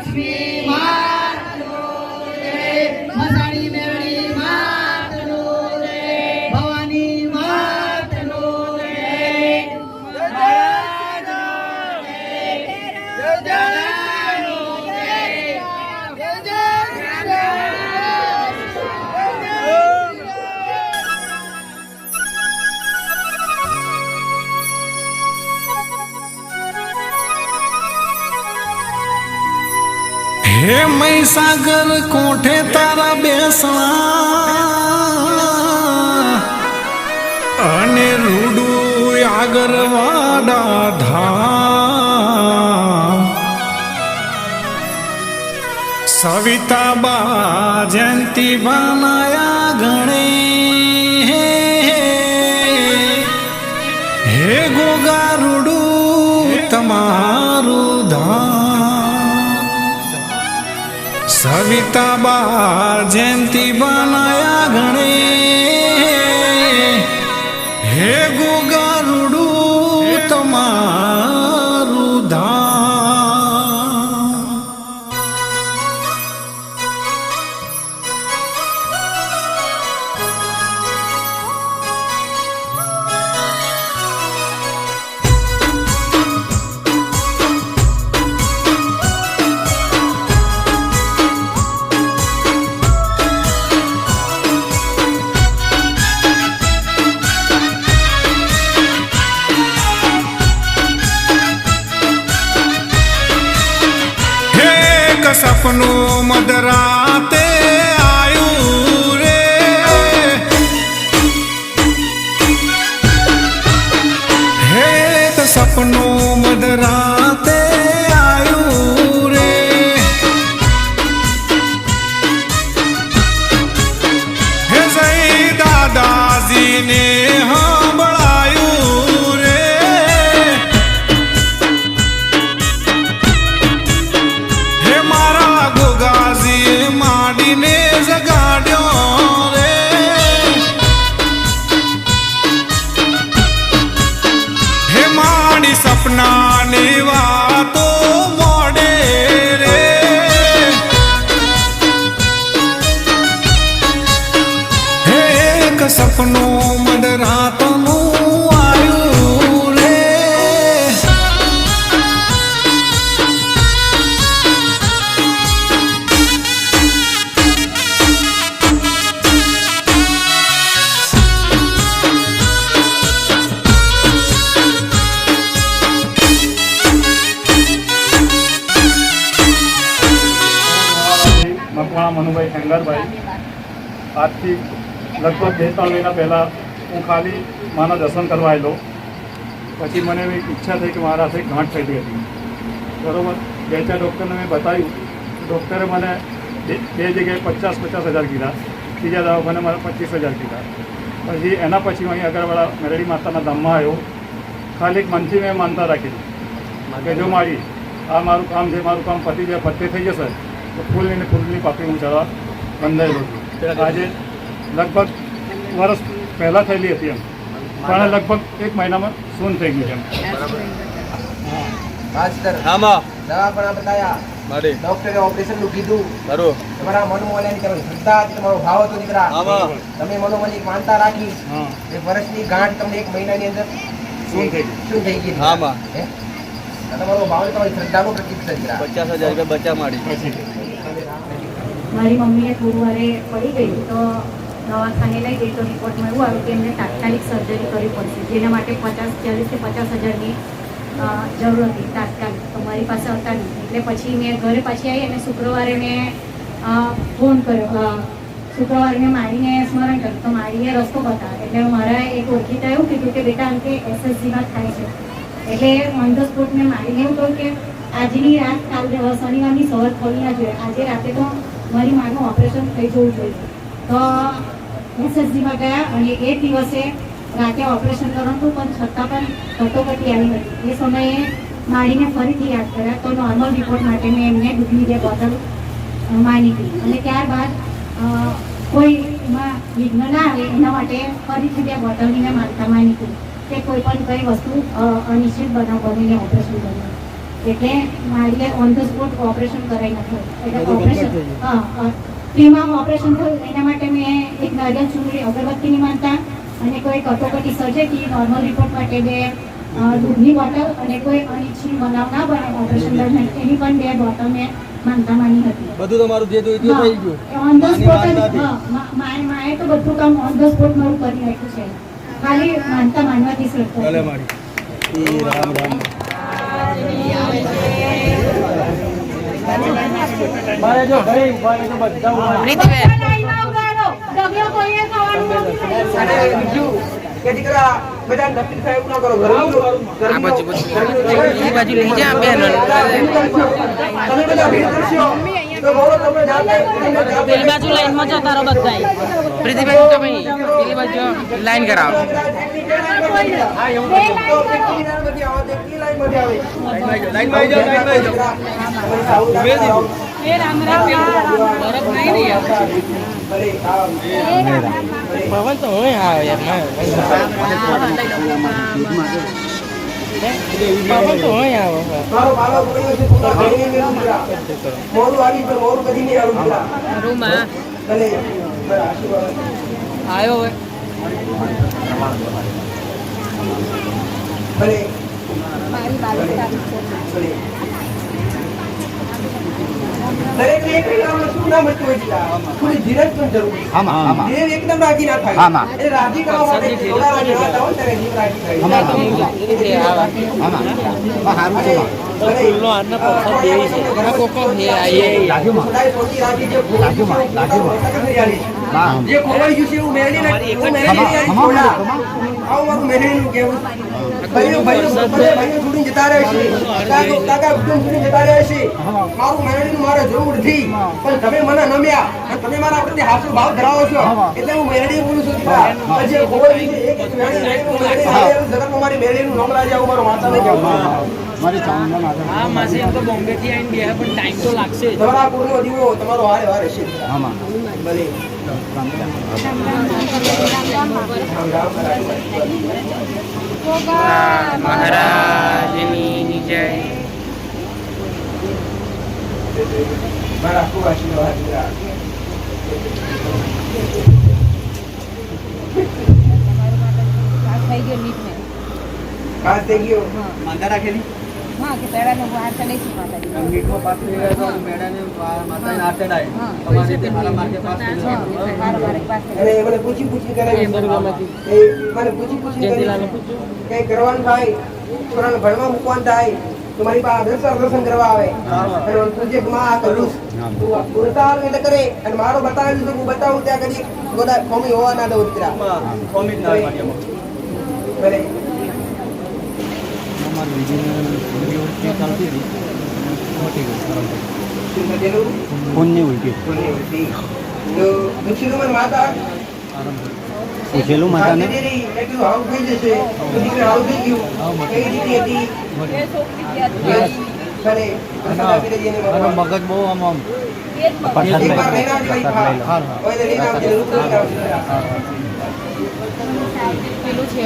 લક્ષ્મી માતનો જય, મસાણી મેળી માતનો જય, ભવાની માતનો હે મહીસાગર કોઠે તારા બેસણા અને રૂડું આગરવાડા ધામ સવિતાબા જયંતિ બનાયા ગણે હે ગોગા રૂડું તમારું ધામ સવિતાબા જયંતિ બનાયા ગણે હે ગોગારુડું તમારું ધામ સપનું મધરાતે આયું રે હે તો સપનું મધરાતે આયું રે હે સઈ દાદાજીને સાંભળાયું રે ગોગાજી માંડીને જગાડ્યો રે હે માડી સપનાની વાતો મોડે રે હે એક સપનું મધરાતનું આવ્યું રે મકવાણા મનુભાઈ ખેંગારભાઈ આજથી લગભગ 2-3 મહિના પહેલાં હું ખાલી માના દર્શન કરવા આવેલો. પછી મને એવી ઈચ્છા થઈ કે મારા હાથે ગાંઠ થયેલી હતી. બરાબર 2-4 ડૉક્ટરને મેં બતાવ્યું. ડૉક્ટરે મને બે જગ્યાએ 50,000 કીધા, ત્રીજા દવાખાને મારે 25,000 કીધા. પછી એના પછી હું અહીં આગળવાળા મેરડી માતાના ધામમાં આવ્યો. ખાલી મનથી મેં માનતા રાખી કે જો મારી આ મારું કામ છે, મારું કામ પતી જાય, પતે થઈ જશે તો ફૂલની પાપડી હું ચડવા બંધાયેલો છું. આજે લગભગ વર્ષ પહેલાં થયેલી હતી એમ, પણ લગભગ 1 મહિનામાં શૂન્ય થઈ ગયું એમ. દવા પણ બતાયા, ડોક્ટરે ઓપરેશન નું કીધું. તમારા મનોમોલન કરવાની શ્રદ્ધા હતી, તમારો ભાવ હતો દીકરા. તમે મનોમન એક માનતા રાખી, એક વર્ષની ગાંઠ તમને 1 મહિનાની અંદર શું થઈ ગઈ. તમારો ભાવ તમારી શ્રદ્ધાનું પ્રતીક છે દીકરા. 50,000 રૂપિયા બચા માંડી. મારી મમ્મીને થોડું વારે પડી ગઈ તો દવાખાને લઈ ગઈ તો રિપોર્ટમાં એવું આવ્યું કે એમને તાત્કાલિક સર્જરી કરવી પડશે, જેના માટે 40,000 થી 50,000ની જરૂર હતી તાત્કાલિક. તો મારી પાસે હતા નહીં, એટલે પછી મેં ઘરે પાછી આવી અને શુક્રવારે મેં ફોન કર્યો. શુક્રવારે મેં મારીને સ્મરણ કર્યું તો મારીએ રસ્તો બતાવ્યો. એટલે મારા એક ઓળખીતા એવું કીધું કે બેટા અંકે SSGમાં થાય છે. એટલે ઓન ધ સ્પોટ મેં મારીને એવું કહ્યું કે આજની રાત કાલ શનિવારની સવાર ખોલી ના જોઈએ, આજે રાતે તો મારી માનું ઓપરેશન થઈ જવું જોઈએ. તો SSGમાં ગયા અને એ દિવસે રાતે ઓપરેશન કરવાનું હતું, પણ છતાં પણ કટોકટી આવી હતી. એ સમયે માડીને ફરીથી યાદ કર્યા તો નોર્મલ રિપોર્ટ માટે મેં એમને દૂધની 2 બોટલ માની હતી. અને ત્યારબાદ કોઈ એમાં વિઘ્ન ના આવે એના માટે ફરીથી 2 બોટલની મેં માનતા માની હતી કે કોઈ પણ કઈ વસ્તુ અનિશ્ચિત બનાવ બનીને ઓપરેશન કરવાનું. એટલે મારી ઓન ધ સ્પોટ ઓપરેશન કરાવી નાખ્યું. એટલે ઓપરેશન ફ્રીમાં ઓપરેશન થયું. એના માટે મેં એક નારિયેળ ચૂંદડી અગરબત્તીની માનતા અને કોઈ કટોકટી સર્જરી નોર્મલ રિપોર્ટ માટે 2 દૂધની બોટલ અને કોઈ અનિચ્છનીય બનાવ ના બને ઓપરેશન દરમિયાન એની પણ 2 બોટલ મેં માનતા માની હતી. બધું તમારું જે જોઈતું થઈ ગયું. ઓન ધ સ્પોટ માએ તો બધું કામ ઓન ધ સ્પોટ મારું કરી નાખ્યું છે. ખાલી માનતા માનવાથી શ્રદ્ધા. ભલે મારી રામ રામ. મારે જો ભાઈ ઉભા તો બધા ડગલો કોઈએ ખાવાનું નથી. અને બીજું કે દીકરા બધા નક્કી થાય એવું ના કરો. આ બાજુ લઈ જા બેન. તમે બધા ભીડ કરશો તો બોલો તમે જાતે પેલી બાજુ લાઈનમાં જતા રહો બધાય. પ્રીતિભાઈ તમે પેલી બાજુ લાઈન કરાવો. પવન તો હોય આવે પવન તો હોય આવે રૂમમાં આવ્યો હોય. દરેક એક શું નામ હતું થોડી ધીરજ પણ જરૂરી. દેવ એકદમ રાજી ના થાય. એ રાજી કરવા માટે થોડા રાજી થતા હોય ત્યારે જીવ રાજી થાય. જે ખોવાઈ ગયું છે એવું મેળવી આવું મેળવી કેવું ભાઈઓ છોડીને જતા રહે છે. કાકા છોડીને જતા રહે છે. મારું મેળવીનું મારે જરૂર નથી પણ તમે મને નમ્યા અને તમે મારા પ્રત્યે હાસ્ય ભાવ ધરાવો છો એટલે હું મેળવી બોલું છું. પછી ખોવાઈ ગયું એક જગતમાં મારી મેળવીનું નામ રાજા આવું મારો માતા નહીં કહેવું. હા માસી એમ તો બોમ્બે થી આવીને ગયા પણ ટાઈમ તો લાગશે. તમારા પૂર્ણ દીવો તમારો હારે હારે છે. ભલે મહારાજની જય. મારા ખૂબ આશીર્વાદ પાસ થઈ ગયો. માંદા રાખેલી હા કે પેડાને વાત નહીં સુપાતા. મીઠો પાસ થઈ ગયો તો મેડાને માતાને હાથ ચડાય તમારે તે મારા માર્કે પાસ થઈ ગયો. અને મને પૂછી કરાવી. મને પૂછી કઈ કરવાનું થાય છોરાને ભણવા મૂકવાનું થાય તો મારી પાસે દર્શન કરવા આવે અને પૂછે કે માં આ કરું ગુરતાલ એટલે કરે અને મારો બતાવી દીધું હું બતાવું ત્યાં કદી બધા કોમી હોવા ના દઉં દીકરા. કોમિક ના માધ્યમો ભલે ફોનની ઉલટી તો પૂછેલું મને માતા પૂછેલું માતાને આવું થઈ જશે તો દીકરા આવું થઈ ગયું કઈ દીકરી હતી ભલે મગજ બહુ આમ એક વાર લઈને આવજે ભાઈ હા હોય તો લઈને આવજે રૂપ લઈને આવજે. પેલું છે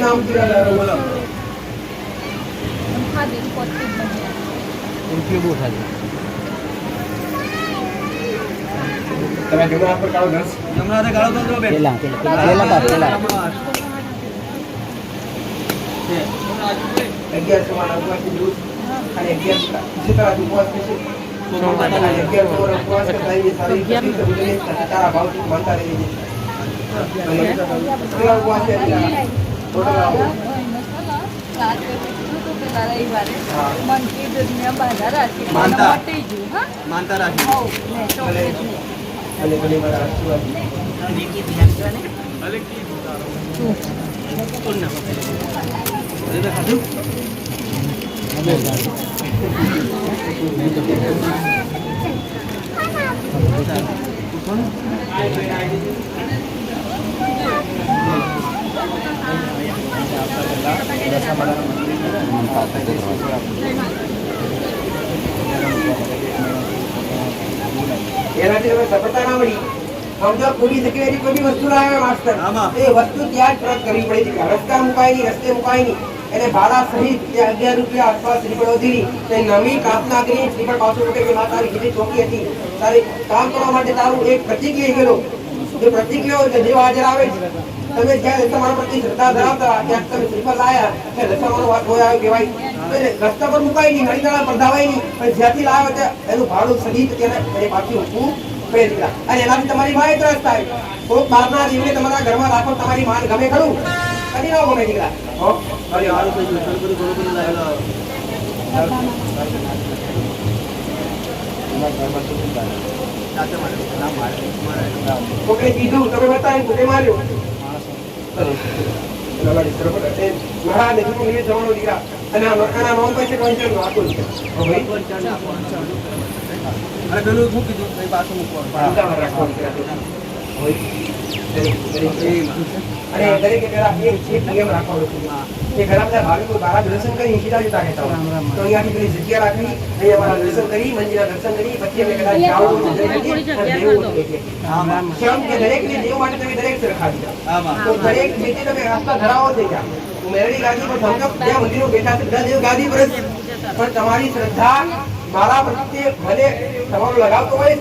નામ કીધું બોલો. ઉલટી બહુ થાય તમે જમણા પર કાઢો નર્સ. જમણા ગાળો તો બેન પેલા 1100 માં ઉપવાસની દૂધ અને 11 જેટલા ઉપવાસ થશે. અને 1100 ઉપવાસ કરતા એ સારી રીતે બુદ્ધિને તારા ભાવથી માનતા રહી જશે. અને કેવા ઉપવાસ છે ટોટલ આવો. માનતા રાખી અને ભલે મારા આશીર્વાદ. એનાથી તમે સફળતા ના મળી સમજો કોઈ જગ્યાએ કોઈ બી વસ્તુ લાવે માસ્ટર એ વસ્તુ ત્યાં જ પરત કરવી પડે છે. રસ્તા મુકાય નહીં રસ્તે મુકાય નહીં એને ભાડા સહિત જે 11 રૂપિયા અથવા શ્રીફળ વધીની તે નવી કાપના કરી શ્રીફળ પાછું મૂકે કે માતાની કીધી ચોકી હતી તારે કામ કરવા માટે તારું એક પ્રતિક લઈ ગયેલો જે પ્રતિક લ્યો એટલે દેવ હાજર આવે છે તમે જ્યારે તમારા પ્રતિ શ્રદ્ધા ધરાવતા ત્યાં તમે શ્રીફળ લાયા કે રસ્તામાં વાત હોય આવ્યો કહેવાય રસ્તા પર મુકાય નહીં નળીનાળા બંધાવાય નહીં પણ જ્યાંથી લાવ્યો ત્યાં એનું ભાડું સહિત તેને પાછી મૂકવું પડે દીકરા અને એનાથી તમારી માં ત્રાસ થાય કોઈ બહારના જીવને તમારા ઘરમાં રાખો તમારી માં ગમે ખરું કદી ના ગમે દીકરા હો અરે આરું કોઈ જોઈ બધું ઘણું લાવેલો કોકે કીધું તમે બતાવ્યું કોકે માર્યો મહારાજ ને જૂનું લીધે જવાનો દીકરા અને આના નોંધ પૈસે કંચન આપું છું અરે પેલું શું કીધું કઈ પાછું અને દરેકે પેલા એક નિયમ રાખવાનો છે કે ઘણા બધા ભાવિકો બારા દર્શન કરી સીધા જતા રહેતા હોય તો અહીંયાથી પેલી જગ્યા રાખવી અહીંયા અમારા દર્શન કરી મંદિરના દર્શન કરી પછી અમે કદાચ જાવું કેમ કે દરેકને દેવ માટે તમે દરેક સરખા દીધા તો દરેક વ્યક્તિ તમે આસ્થા ધરાવો થઈ ગયા મેરડી ગાદી પર ધમધમ બે મંદિરો બેઠા છે બધા દેવ ગાદી પર પણ તમારી શ્રદ્ધા મારા પ્રત્યે ભલે તમારો લગાવતો હોય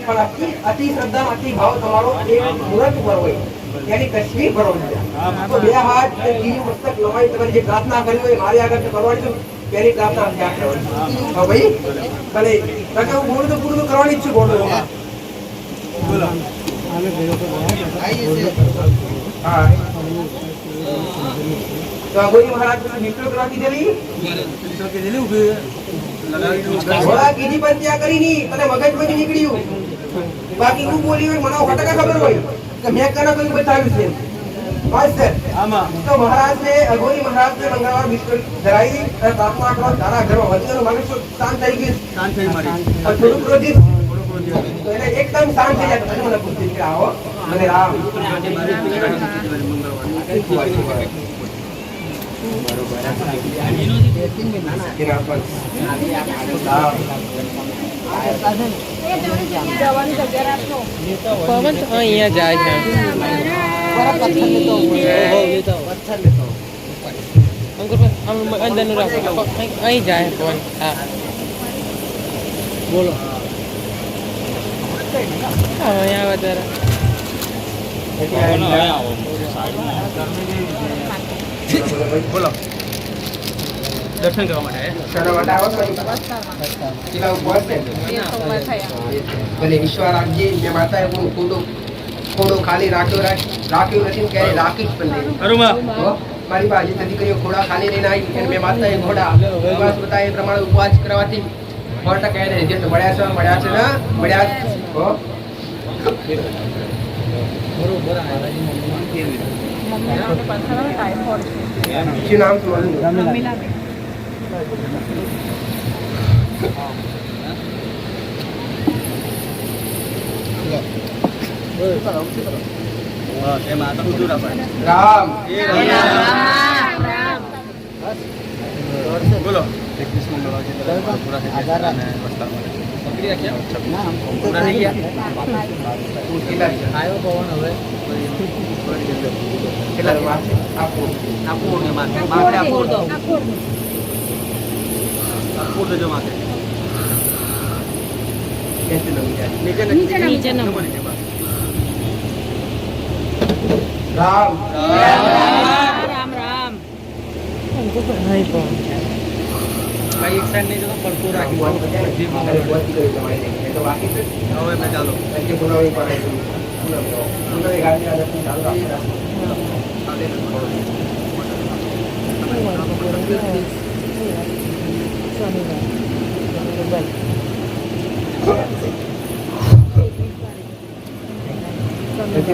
પણ અતિ શ્રદ્ધા અતિ ભાવ તમારો એક મુહૂર્ત ઉપર હોય यानी कश्मीर भरो तो બે હાથ તીન મસ્તક લંબાઈ તમારી જે પ્રાર્થના કરી હોય મારી આગળ કરવાની છે તેની પ્રાર્થના ત્યાં કરવાની હા ભાઈ ભલે કારણ કે હું બોલું તો પૂરું કરવાની જ છું બોલો હા તો અગોરી મહારાજ ને મિત્ર કરવા દીધેલી ઘોડા કીધી પણ ત્યાં કરી ની તને મગજમાંથી નીકળ્યું બાકી હું બોલી હોય મને ફટકા ખબર હોય કે મેં કના કોઈ બતાવ્યું છે બસ સર આમાં તો મહારાજ ને અઘોરી મહારાજ ને મંગળવાર બિસ્કુટ ધરાઈ અને પ્રાર્થના કરો તારા ઘરમાં વધુ મનુષ્ય શાંત થઈ ગયું શાંત થઈ મારી થોડું ક્રોધિત તો એને એકદમ શાંત થઈ જાય તો મને પૂછતી કે આવો અને રામ પવન અહીંયા જાય છે અંદરનું રાખો અહીં જાય પવન હા બોલો અહીંયા વધારે બોલો દર્શન કરવા માટે ભલે ઈશ્વર રાખજે જે માતાએ ખોડો ખાલી રાખ્યો નથી ક્યારે રાખી જ પણ મારી પાસે જે દીકરીઓ ઘોડા ખાલી રહીને આવી અને મેં માતાએ ઘોડા ઉપવાસ બતાવે એ પ્રમાણે ઉપવાસ કરવાથી 100% રિઝલ્ટ મળ્યા છે ને મળ્યા શું નામ તમારું રામ બોલો રામ રામ રામ हमको नहीं पहुंचा કઈ એક સાઈડ નહીં તો પડતું રાખી તો બાકી હવે મેં ચાલો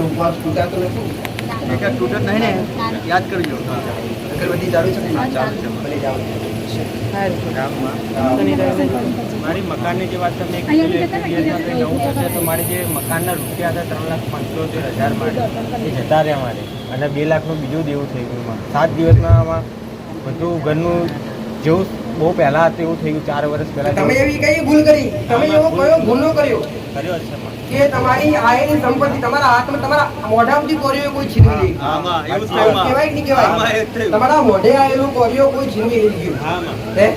ઉપવાસ તૂટાતો નથી તૂટે નહીં ને યાદ કરજો અગરબત્તી ચાલુ છે ભલે જાઓ મારી મકાનની જે વાત તમે કીધી નવું થશે તો મારી જે મકાનના રૂપિયા હતા 3,75,000 માટે એ જતા રહ્યા મારે અને 2 લાખનું બીજું દેવું થઈ ગયું 7 દિવસમાં આમાં બધું ઘરનું જેવું બહુ પહેલા હતું એવું થયું 4 વર્ષ પહેલા તમે એવી કઈ ભૂલ કરી? તમે એવો કયો ગુનો કર્યો કર્યો છે પણ. કે તમારી આયેલી સંપત્તિ તમારા હાથમાં તમારા મોઢામાંથી કોરીઓ કોઈ છીનવી લઈ? કહેવાય કે નહીં કહેવાય? તમારા મોઢે આયેલું કોરીઓ કોઈ છીનવી લઈ ગયું. હે?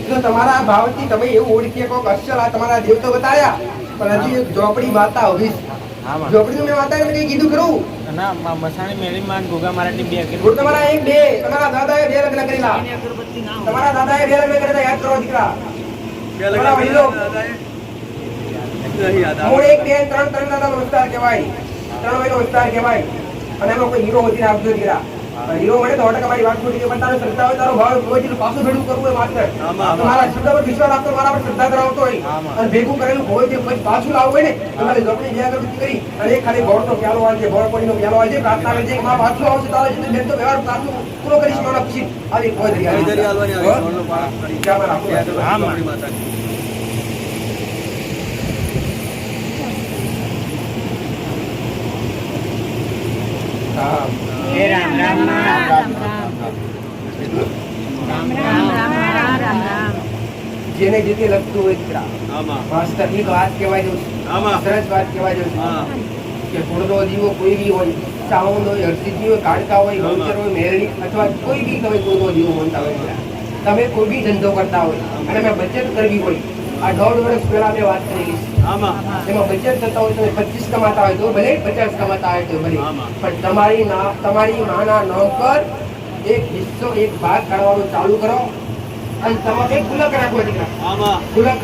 તો તમારા ભાવથી તમે એવું ઓળખીએ કોક અસલ આ તમારા દેવ તો બતાવ્યા, પણ હજી એક ઝોપડી માતા ઉભી છે. ઝોપડીનું મેં માતા કઈ કીધું ખરું? ના મસાણી મેળી માં ગોગા મારાની 2 ગુરુ તમારા એક બે, તમારા દાદાએ 2 લગ્ન કરેલા. તમારા દાદાએ 2 લગ્ન કરેલા, યાદ કરો દીકરા. તમારા વડીલો મૂળ 1 2 3 દાદાનો વિસ્તાર કહેવાય, 3 વયનો વિસ્તાર કહેવાય. અને એમાં કોઈ હીરો હોતી આપજો દીકરા. હીરો મળે તો 100% મારી વાત ખોટી છે, પણ તારો શ્રદ્ધા હોય, તારો ભાવ હોય, પાછું ભેગું કરવું હોય માત્ર. તમારા શબ્દ પર વિશ્વાસ રાખતો, મારા પર શ્રદ્ધા ધરાવતો હોય અને ભેગું કરેલું હોય તે પછી પાછું લાવવું હોય ને, તમારે ઝોપડી જ્યાં અગરબત્તી કરી અને એક ખાલી ગોળનો પ્યાલો વાળજે, ગોળ પાણીનો પ્યાલો વાળજે, પ્રાર્થના કરજે કે માં પાછું આવશે તારા જેટલી બેન તો વ્યવહાર પ્રાર્થના પૂરો કરીશ મારા પછી આવી કોઈ જેને જેતે લગતું હોય દીકરા, વાસ્તવિક વાત કહેવાય છે, સરસ વાત કહેવાય છે કે ફૂડનો દીવો કોઈ બી હોય, સાવંદ હોય, હરસિદ્ધિ હોય, કાળકા હોય, ગૌચર હોય, મેરડી અથવા કોઈ બી તમે ફૂડનો દીવો માનતા હોય, તમે કોઈ બી ધંધો કરતા હોય અને મેં બચત કરવી હોય, આ 1.5 વર્ષ પહેલા મેં વાત કરેલી છે, એમાં બચત કરતા હોય તમે 25 કમાતા હોય તો ભલે, 50 કમાતા હોય તો ભલે, પણ તમારી માના નામ પર એક હિસ્સો, એક ભાગ કાઢવાનું ચાલુ કરો. અને તમારે એક ગુલક રાખવો દીકરા, ગુલક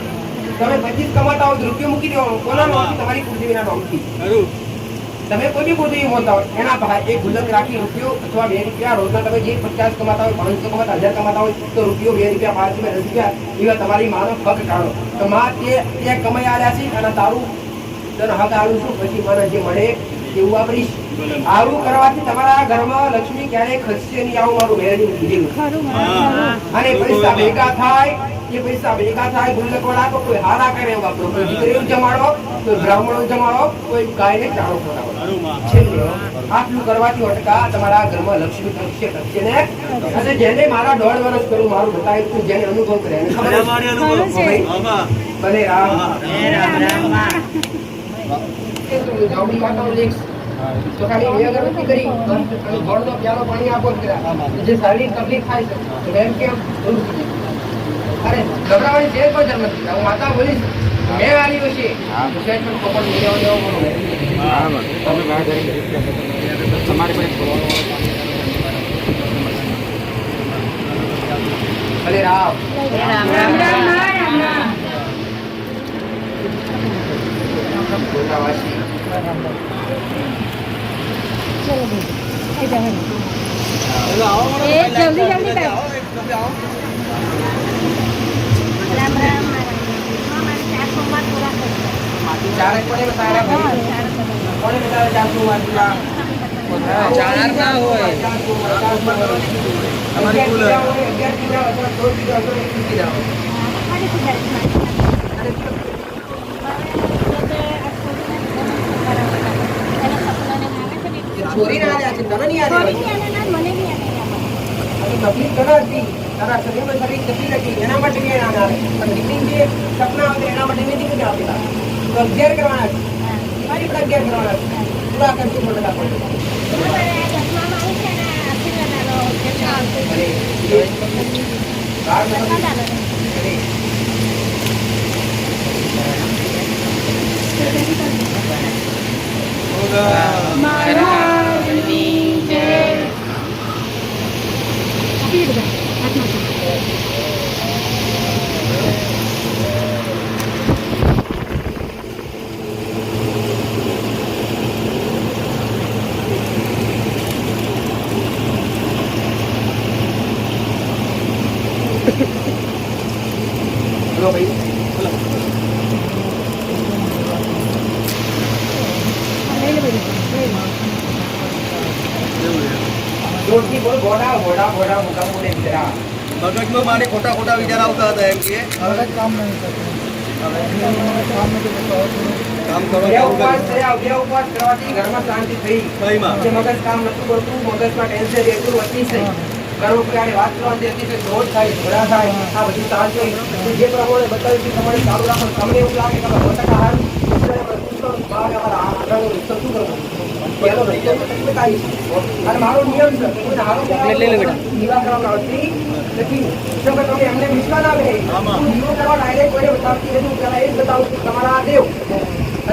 તમે 25 કમાતા હોય તો રૂપિયો મૂકી દેવાનો, કોના નામથી? તમારી કુળદેવીના નામથી. તમે કોઈ બી કુળદેવી બોલતા હોય એના ભાઈ એક ગુલક રાખી રૂપિયો અથવા 2 રૂપિયા રોજના તમે જે 50 કમાતા હોય, 500 કમાતા, 1000 કમાતા હોય તો રૂપિયો, 2 રૂપિયા, 5 રૂપિયા, 10 રૂપિયા એવા તમારી માનો હક કાઢો. તો માં તે કમાઈ આવ્યા છે અને તારું તને હક આલું છું, પછી મને જે મળે એવું વાપરીશ. આવું કરવાથી તમારા ઘરમાં લક્ષ્મી ક્યારેય ખસશે નહીં, આવું મારું મેળવી કીધેલું. અને પૈસા ભેગા થાય, એ પૈસા ભેગા થાય, ગુલ્લકોડા તો કોઈ હારા કરે એમ વાપરો, કોઈ દીકરીઓ જમાડો, કોઈ બ્રાહ્મણો જમાડો, કોઈ ગાયને ચારો ખવડાવો. છેલ્લે આટલું કરવાથી અટકા તમારા ઘરમાં લક્ષ્મી ખસશે ને. અને જેને મારા 1.5 વર્ષ કરું મારું બતાવ્યું તું, જેને અનુભવ કરે એને ખબર ભલે રામ જાવડી માતાનો લેખ તો ખાલી 2 અગરબત્તી કરી અને ગોળનો પ્યાલો પાણી આપો દીકરા. જે શારીરિક તકલીફ થાય છે તો એમ કેમ દૂર થઈ જાય. અરે ગભરાવાની છે કોઈ જરૂર નથી. હું માતા બોલીશ મેં આવી હશે તો સેટ પણ ખબર નહીં ભલે રામ ગોતાવાસી ચારક કોને બતાવ્યા? કોને બતાવ્યા 400 વાંચવા? 4 ના હોય તમારી કુલ 11 કિલો અથવા 16 કિલો ચોરી ના આવ્યા છે, તને નહીં આવ્યા. તકલીફ ઘણા હતી, તારા શરીરમાં શરીર તકલીફ હતી, એના માટે મેં ના આવે. પણ દીકરી જે સપના હતા એના માટે મેં દીકરી આપેલા. તો 11 કરવાના છે, મારી પણ 11 કરવાના છે. પૂરા કરશું મોટા પડે. બોલો ભાઈ, બોલો. જોરથી બોલ. ઘોડા ઘોડા ઘોડા મુકા બોલે દીકરા. મગજમાં મારે ખોટા ખોટા વિચાર આવતા હતા એમ કે કામ બે ઉપવાસ કરવાથી ઘરમાં શાંતિ થઈ. જે મગજ કામ નતું કરતું, મગજમાં ટેન્શન એટલું અતિશય કરો કે આને વાત કરવાની દેતી તો દોડ થાય ઘોડા થાય આ બધું શાંત હોય તો જે પ્રમાણે બતાવ્યું છે તમારે ચાલુ રાખો તમને એવું લાગે કે 100% હારું અને મારો નિયમ છે કોઈ હારું દીવા કરવા નથી જો કે તમે એમને વિશ્વાસ આવે દીવો કરવા ડાયરેક્ટ કોઈને બતાવતી નથી પેલા એ જ બતાવું કે તમારા દેવ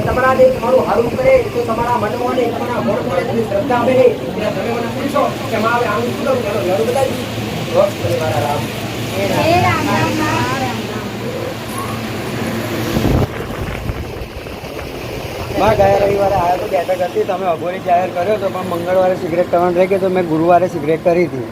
તમારા દેવ તમારું હારું કરે તો તમારા મનમાં ને તમારા મોઢમાં તમે શ્રદ્ધા આવે ને તમે મને પૂછો કે માં હવે આનું શું કરું ચાલો હારું બતાવી બસ મારા રામ માં ગયા રવિવારે આવ્યા તો બેઠક હતી તમે અઘોરી જાહેર કર્યો તો પણ મંગળવારે સિગરેટ કરવાનું રહી ગયું તો મેં ગુરુવારે સિગરેટ કરી હતી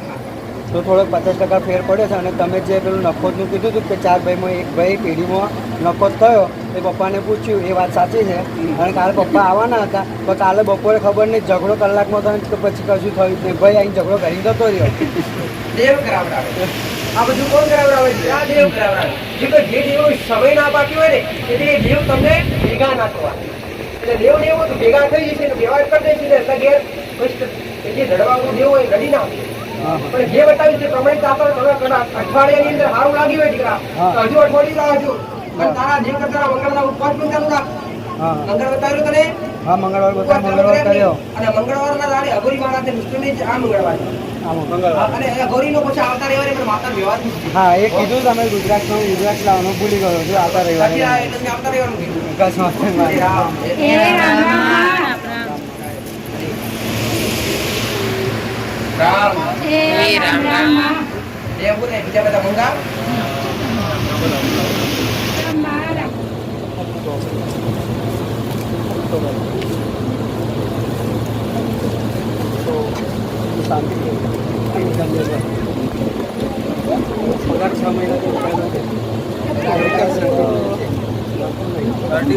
તો થોડોક 50% ફેર પડ્યો છે અને તમે જે પેલું નફોતનું કીધું હતું કે 4 ભાઈમાં એક ભાઈ પેઢીમાં નફોત થયો એ પપ્પાને પૂછ્યું એ વાત સાચી છે અને કાલે પપ્પા આવવાના હતા પણ કાલે બપોરે ખબર નહીં ઝઘડો કલાકમાં થયો તો પછી કશું થયું જ નહીં ભાઈ અહીં ઝઘડો કરી જતો રહ્યો દેવ કરાવડાવે આ બધું કોણ કરાવડાવે છે આ દેવ કરાવડાવે જે દેવ સમય ના પાક્યો હોય ને એટલે એ દેવ તમને ભેગા ના થવા એટલે દેવ દેવ તો ભેગા થઈ જશે તો વ્યવહાર કરી દેશે ને એટલે ઘેર જે ધડવાનું દેવ હોય ઘડી ના પણ જે બતાવ્યું છે પ્રમાણિત ચાતો તમે અઠવાડિયાની અંદર સારું લાગ્યું હોય દીકરા તો હજુ અઠવાડિયું લાવજો પણ તારા દેવ કરતા મંગળવાર ઉપવાસ પણ ચાલુ રાખ મંગળ બતાવ્યું તને હા મંગળવાર મંગળવાર કર્યો અને મંગળવારના દાડે અઘોરી મારા મુસ્લિમ આ મંગળવાર અને અઘોરીનો પછી આવતા રવિવારે પણ માતા વ્યવહાર હા એ કીધું તમે ગુજરાત લાવવાનું ભૂલી ગયો છું આવતા રવિવારે આવતા રવિવારનું કીધું રામ દેવ બોલે બીજા બધા મંગા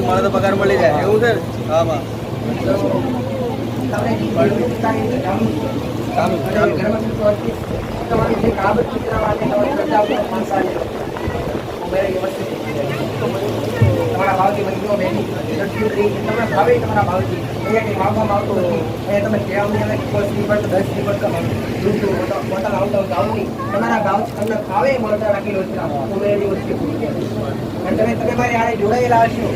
મળે તો પગાર મળી જાય એવું છે હા માં તમારી જે કાબત ચિત્રવાને તમારી પ્રજા તમારા ભાવથી બહેનો બહેની તમારા ભાવે તમારા ભાવથી અહીંયા કંઈ માગવામાં આવતો નથી અહીંયા તમે કહેવામાં આવે 10 બોટલ આવતા ગાઉની તમારા ભાવ તમને ભાવે મળતા રાખેલો છે ઉમેરેલી વસ્તુ અને તમે મારી આડે જોડાયેલા હશો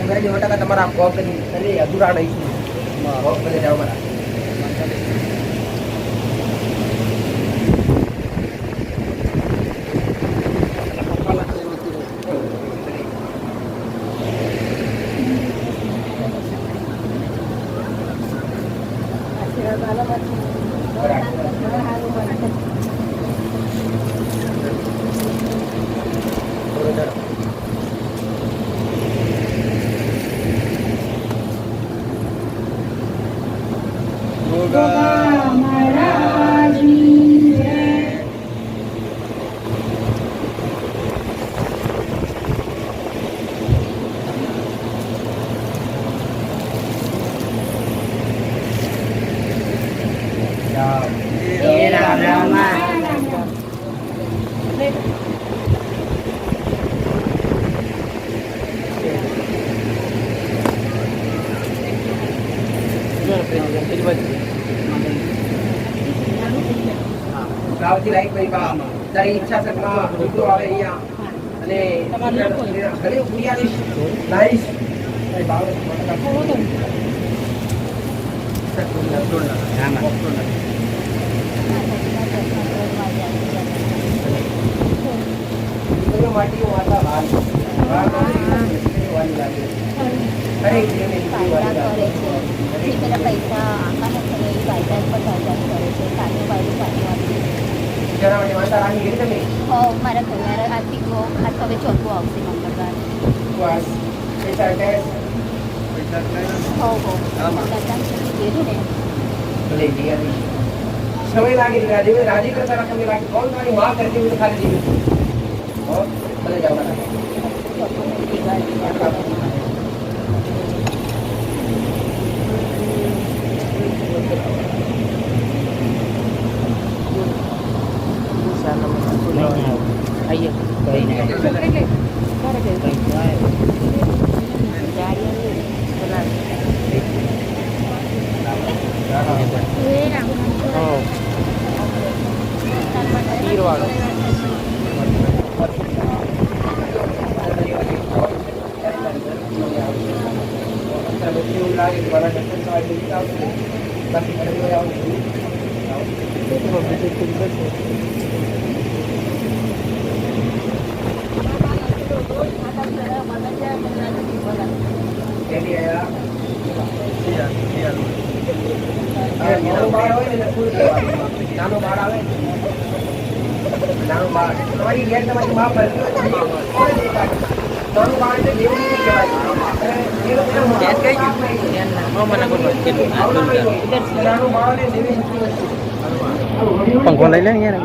ઉમેરેલી 100% તમારા ભોગ કરી અધૂરા રહીશું ભોગ કરી જાઓ મારા ગાવથી લાઈક કરી બા તારી ઈચ્છા સકમાં દુઃખો આવે અહીંયા અને ઘણી પુરિયાની નાઈસ તારી ભાવ માટી વાતા ભાગ લાગે અરે પૈસા આખા કરે વાયદા પર કરે છે કાઢી જરા મને માતા રાણી ગઈ તમે મારા ઘરના આથી ગો આ હવે ચોથું આવશે મંગળવાર બસ પૈસા કેશ કીધું ને ભલે જીયા સમય લાગે દીકરા રાજી કરતા સમય લાગે કોણ તારી માં કરતી હોય ખાલી દીકરી ભલે જાઓ લાગે તો મારા દર્શન કરવા જલ્દી આવજો. બાકી ઘરે કોઈ આવું છું. કેદી આયા? નાનો બાળ હોય ને ફૂલ કહેવાનું. નાનો બાળ આવે નાનો બાળ તમારી ઘેર તમારી મા ભરતી હોય કોણ દેખાય? નાનું બાળ એટલે દેવું નહીં કહેવાય. નાનું બાળ ને દેવી મૂકી વસ્તુ. પંખો લઈ લે ને યાર.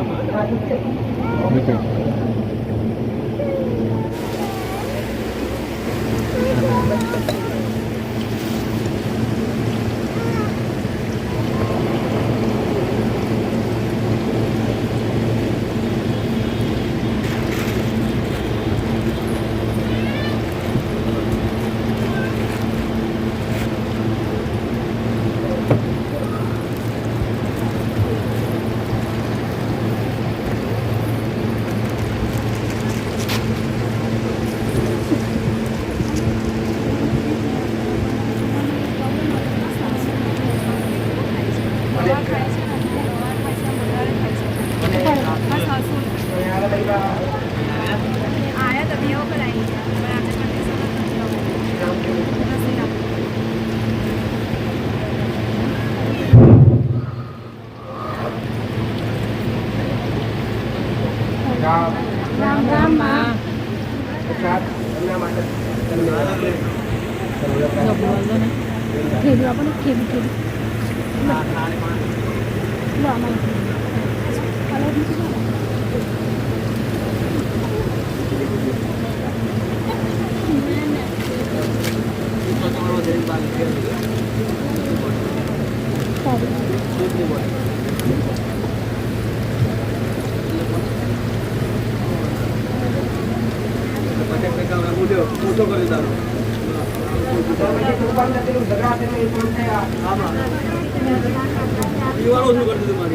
રામ રામ પૂરું કરે છે મારી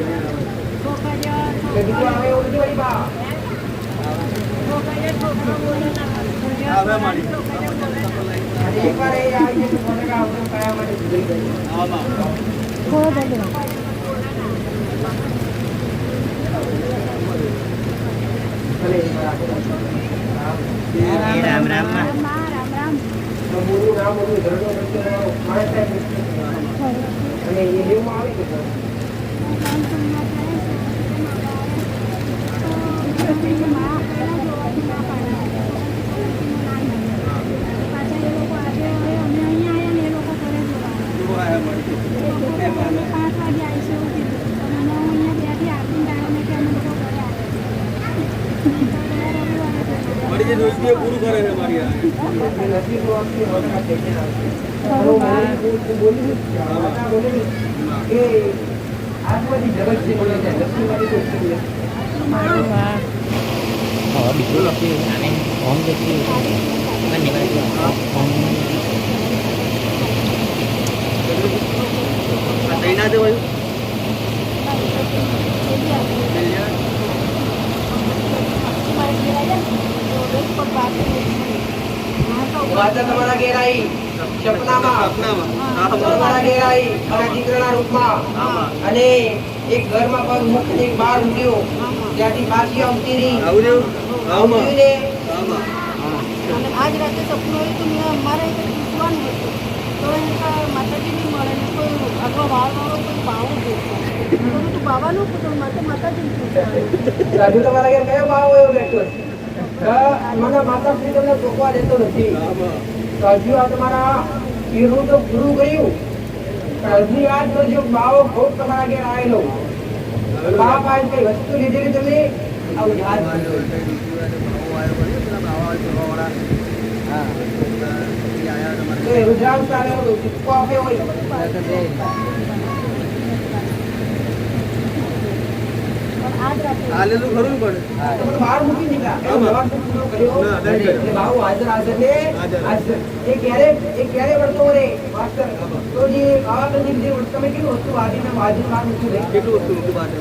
માતા તમારા ઘેર આવી સપનામાં તમારા ઘેર આવી મારા દીકરાના રૂપમાં અને એક ઘરમાં પગ મૂકીને બહાર મૂક્યો ત્યાંથી પાછી આવતી રહી ને આજ રાતે સપનું હોય તો મેં અમારે પૂછવાનું હતું તો માતાજી નહીં મળે ને કોઈ આગળ વાળવાળો કોઈ બાવો જોઈતો તું બાવાનું પૂછો માતાજી રાજુ તમારા ઘેર કયો બાવો એવો બેઠો મને માતાશ્રી તમને ચોખવા દેતો નથી હજુ આ તમારા પીરનું તો પૂરું કર્યું હજી વાત કરજો બાવો ખોટ તમારા ઘેર આવેલો બાપ આ કઈ વસ્તુ લીધેલી તમે આવું યાદ રુદ્રાંશ આવેલો ચૂપકો આપ્યો હોય આલેલું ખરું પડે બહાર મૂકી દીધા ભાવ હાજર હાજર ને એ ક્યારે વળતો રે માસ્ટર તો જે આવા કંઈક જે તમે કેટલું વસ્તુ વાજીને બાજુ બહાર મૂકી દે કેટલું વસ્તુ મૂકી બાજુ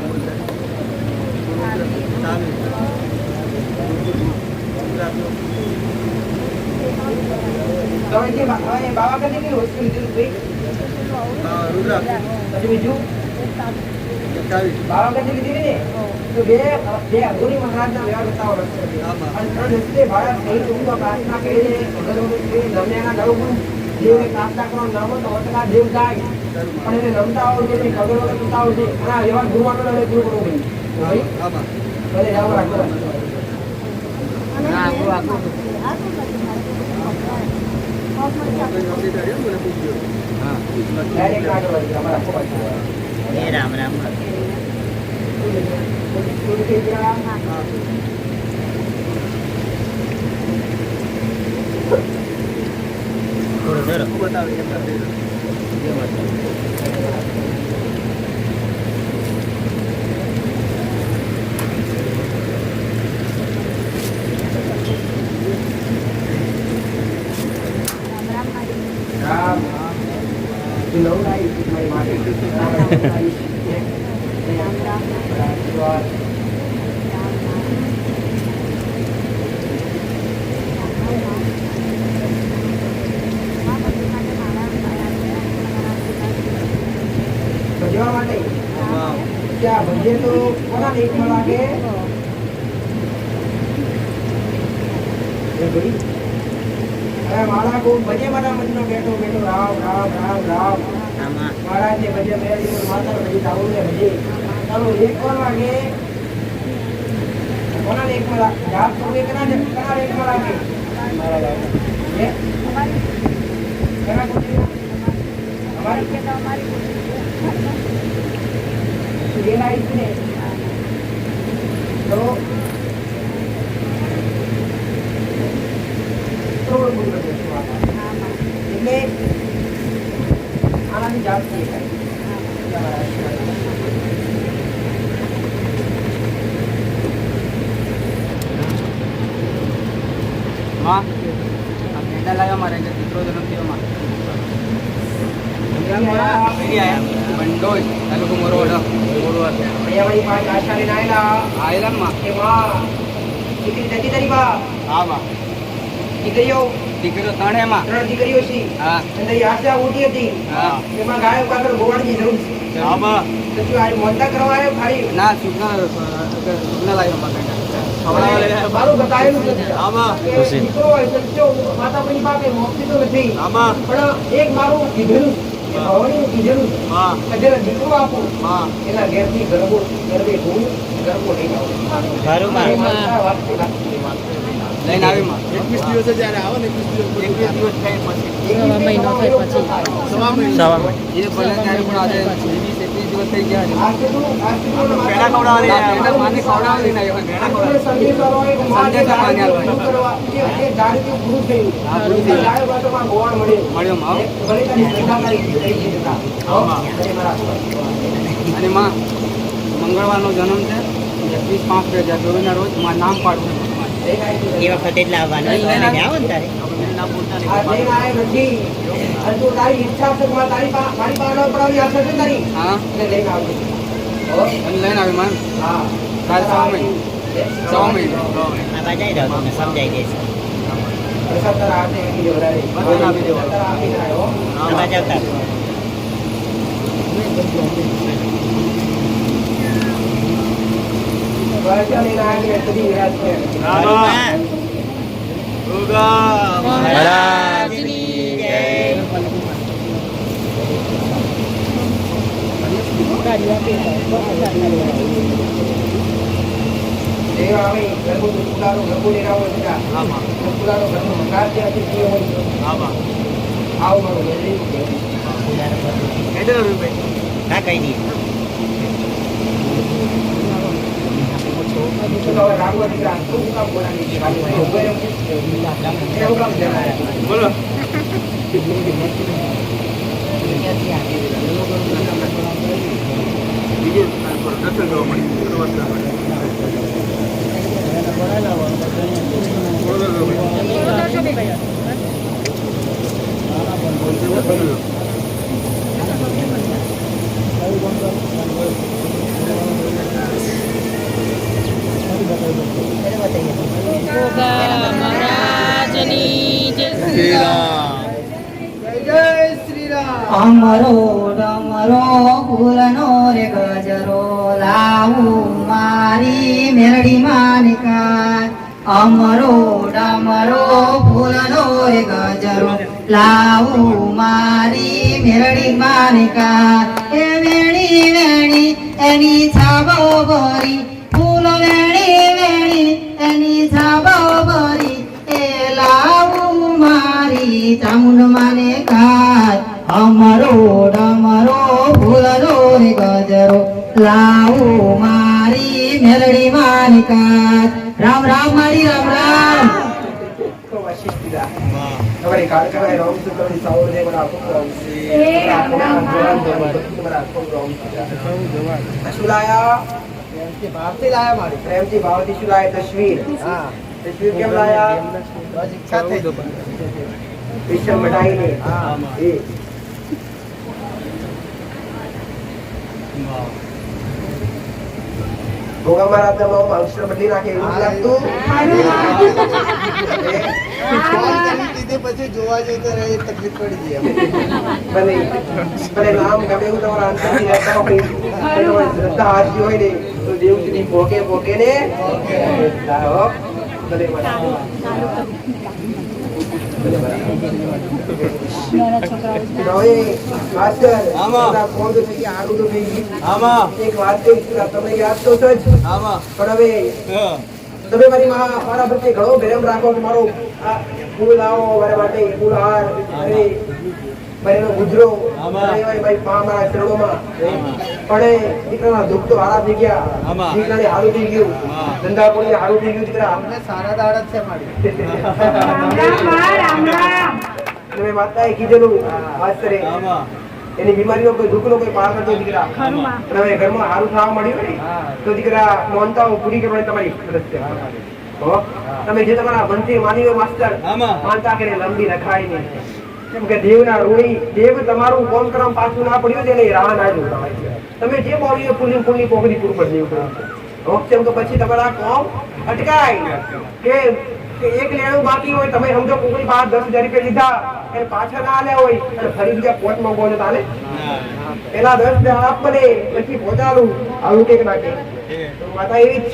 તમે જે બાવા કદી કે વસ્તુ લીધેલું ભાઈ રુદ્રાક્ષ પછી બીજું 27 બાવા કદી લીધી ને તો બે અઘોરી મહારાજના વ્યવહાર બતાવો રસ્તે અને 3 રસ્તે ભાડા સહી ટૂંકમાં પ્રાર્થના કરીને નમ્યાના નવગુણ દેવને પ્રાર્થના કરો નમો તો વટકા દેવ જાય પણ એને નમતા આવડે છે ખબર કરતા આવડે છે અને આ વ્યવહાર ગુરુવાનો અને ગુરુ કરવું ભાઈ આમાં ભલે જાવ રાખો ડાયરેક્ટ આગળ વધી અમારા ખૂબ રામ રામ રામ નવરાઈ મારી માટે ભજવા માટે ત્યાં ભજે તો કોના લેખમાં લાગે મારા કો ભજે મારા મનનો બેઠો બેઠો રામ રામ રામ રામ મહારાજ ને ભજે બે દિવસ માતા ભજી તાવું ને ભજી ચાલો એક વાર લાગે કોના લેખમાં લાગે જાપ તો કના લેખમાં લાગે મારા લાગે કના કોટી અમારી કે તો અમારી સુગેલા ઇસને તો એટલે આનાથી જાત થઈ માં મેંડા લાવ્યા મારે દીકરો જન્મ થયો માં બંડોજ તાલુકો મોરવાડ વાળી પાંચ આશા લઈને આયલા માં કે માં દીકરી જતી તારી બા હા માં દીકરીઓ દીકરીઓ ત્રણે માં 3 દીકરીઓ છે હા અને આશા ઉઠી હતી હા એમાં ગાયો કાકર ગોવાળની જરૂર છે હા માં તો શું આ મોંતા કરવા આવ્યો ખાલી ના સુગના લાવ્યો માં મારું બતાવેલું છે આમાં કે દીકરો હોય તો જો માતા પૈની બાપે મોકલી તો નથી આમાં પણ એક મારું કીધેલું ભવાની કીધેલું હા જ્યારે દીકરો આપું હા એના ઘેરથી ગરબે હું ગરબો લઈને આવું લઈને આવી માં 21 દિવસે જ્યારે આવો ને 21 દિવસ થાય પછી સવા મહિનો થાય પછી સવા મહિનો એ ભલે ત્યારે પણ આજે 20-21 દિવસ થઈ ગયા આ કેટલું પેડા ખવડાવવાની પેડા માને ખવડાવવાની નહીં હવે પેડા ખવડાવવાની મળ્યો માં અને માં મંગળવારનો જન્મ છે 21/5/2024 રોજ માં નામ પાડવું એ વખતે જ લાવવાનું આવો ને તારે નામ બોલતા હા અને લઈને આવી માં કાલ સવા મહિને આ બજાઈ રહ્યો તમને સમજાઈ દેશે આ બજાવતા મહારાજની જય હા કઈ નહીં બોલો દર્શન કરવા મહારાજની જય. શ્રી રામ અમરો ડમરો ફૂલનો રે ગજરો લાવું મારી મેરડી માનિકા અમરો ડમરો ફૂલનો રે ગજરો લાવું મારી મેરડી માનિકા એ વેણી વેણી એની છાબો ભરી ફૂલ વેણી વેણી એની છાબો ભરી એ લાવું મારી ચામુંડ માને કાય અમરો ડમરો ફૂલનો રે ગજરો લાવું મારી મેલડી માનિકા રામ રામ મારી રામ રામ તમારી કાળકાએ રામચંદ્રની સાવરને મને આપો શું લાયા પ્રેમથી ભાવથી લાયા મારી પ્રેમથી ભાવથી શું લાયા તસવીર તસવીર કેમ લાયા ઈચ્છા થઈ વિષમ મટાઈને એ ગોગા મહારાજ ના અક્ષર બદલી નાખે એવું લાગતું પછી જોવા જઈએ તો તકલીફ પડી જાય ભલે ભલે નામ ગમે એવું તમારા અંતરથી રહેતા હોય તમારી શ્રદ્ધા હાજરી હોય ને તો દેવ સુધી ભોકે ને ભલે એક વાત તમે યાદ તો છો જ પણ હવે તમે મારા પ્રત્યે ઘણો પ્રેમ રાખો કે મારો ફૂલ લાવો મારા માટે ફૂલ હાર અરે મારો ગુજરો ભાઈ મારા ચરણોમાં પણ દીકરાના દુઃખ તો હારા થઈ ગયા દીકરાને હારું થઈ ગયું ધંધા પોણી હારું થઈ ગયું દીકરા અમને સારા દાડા છે મારી તમે માતાએ કીધેલું આશ્ચર્ય એની બીમારીનો કોઈ દુઃખનો કોઈ પાર કરતો દીકરા હવે ઘરમાં સારું થવા મળ્યું ને તો દીકરા મોનતાઓ પૂરી કરવાની તમારી ફરજ છે તમે જે તમારા મનથી માની હોય માસ્ટર માનતા કરે લંબી રખાય નહીં કેમ કે દેવના ઋણી દેવ તમારું કોમ કરવા પાછું ના પડ્યું છે ને રાહ ના જોતા તમે જે બોલ્યો પુણ્ય પોખરી પૂરું કરી દેવું કેમ કે પછી તમારા કોમ અટકાય કે એક લેણું બાકી હોય તમે સમજો કોઈ 10,000 રૂપિયા લીધા એ પાછા ના આલ્યા હોય અને ફરી બીજા પોટ માંગો ને તાલે પેલા 10,000 આપ મને પછી પહોંચાડું આવું કે નાખે માતા એવી જ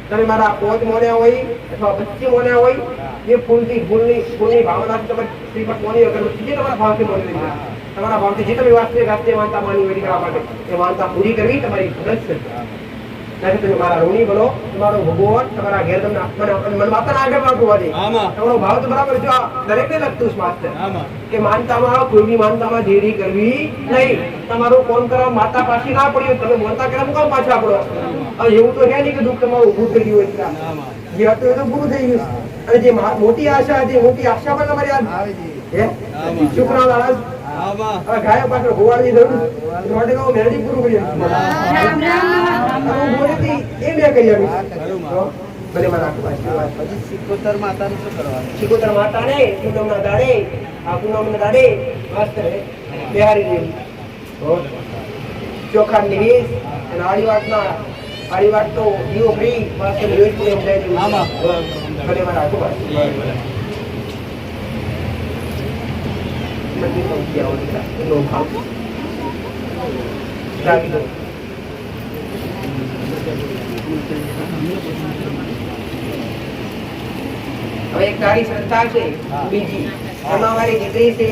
તમે મારા પોત મોન્યા હોય અથવા બચ્ચી મોન્યા હોય એ ફૂલની ભાવનાથી તમે શ્રીમત મોની અગરબત્તી જે તમારા ભાવથી મોની લીધા તમારા ભાવથી જે તમે વાસ્તવિક માનતા માની હોય કરવા માટે એ માનતા પૂરી કરવી તમારી ફરજ છે તમે મારા ઋણી બનો તમારો ભગવાન તમારા ઘેર તમને માતા આગળ રાખવા દે તમારો ભાવ તો બરાબર જો દરેક ને લગતું માસ્ટર કે માનતામાં કોઈની માનતામાં દેરી કરવી નહીં તમારું કોણ કરવા માતા પાછી ના પડ્યું તમે મોનતા કર્યા મુકામ પાછા પડો એવું તો છે નહીં કે દુઃખ તમારું ઊભું થઈ ગયું હોય જે હતું એ તો પૂરું થઈ ગયું અને જે મોટી આશા હતી મોટી આશા પણ તમારી યાદ શુક્ર લાલ ગાય પાછળ હોવાડી જરૂર માટે મેરેજ પૂરું કરી એ મેં કરી ભલે મારા પછી સિકોતર માતાનું શું કરવાનું સિકોતર માતાને પૂનમના દાડે આ પૂનમના દાડે માસ્ટર બિહારી દેવી ચોખા નિવેશ અને આડી વાત તો દીવો ફ્રી માસ્ટર નિવેશ પૂરી સમજાય દેવું ભલે મારા આખું હવે એક તારી શ્રદ્ધા છે બીજી તમારી દીકરી છે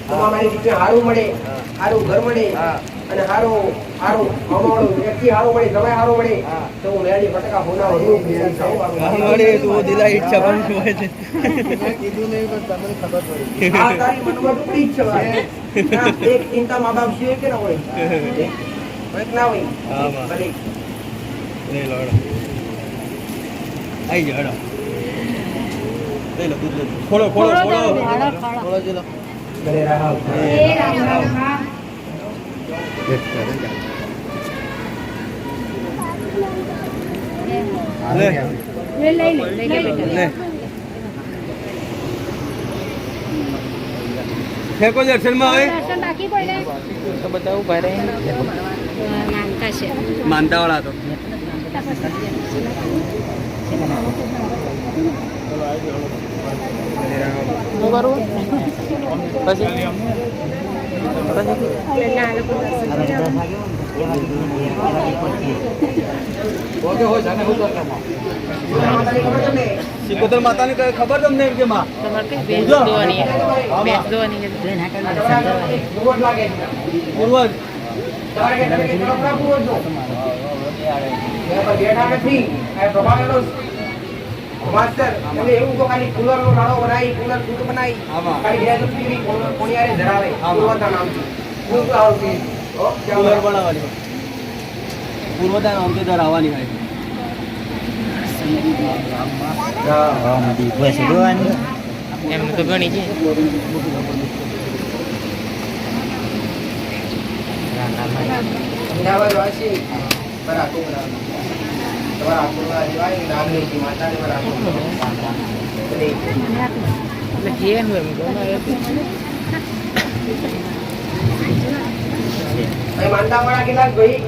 તમારી દીકરી હારું મળે હારું ઘર મળે અને હારું મામાવાળો વ્યક્તિ હારું મળે સમય હારું મળે તો હું મેળી ફટકા હોના વધુ મળે તો દિલા ઈચ્છા પણ હોય છે કીધું નહીં પણ તમને ખબર પડી આ તારી મનમાં ટુકડી જ છે એક ચિંતા મા બાપ છે કે ના હોય ના હોય ભલે લે લોડો આઈ જાડો લે લો દૂધ ખોળો જલો ઘરે રાવ એ રામ લે ફેકો દર્શન માં આવે દર્શન બાકી પડે તો બતાવું ભારે માનતા છે માનતા વાળા તો પછી ઓકે હોય જાને હું કરતા માતાની ખબર તમને સિકોતર માતાની કઈ ખબર તમને એમ કે માં પૂર્વજ લાગે છે. પૂર્વજ તમારે કે તમે કેટલો ખરા પૂર્વજ છો? બેઠા નથી આ પ્રભાકરનો માસ્ટર તમે એવું તો ખાલી કુલરનો રાડો બનાવી કુલર સૂટ બનાવી ખાલી બે ટીવી કોણિયારે ધરાવે પૂર્વજના નામથી શું તો આવું કે કુલર બનાવવાની પૂર્વતા નામથી ધરાવવાની હોય એમને તો ગણી છે અમદાવાદ વાસી બરાબર તમારા આખું દિવાળી નાગરિક માતાને બરાબર એટલે જેનું એમ માનતા વાળા કેટલા ભાઈ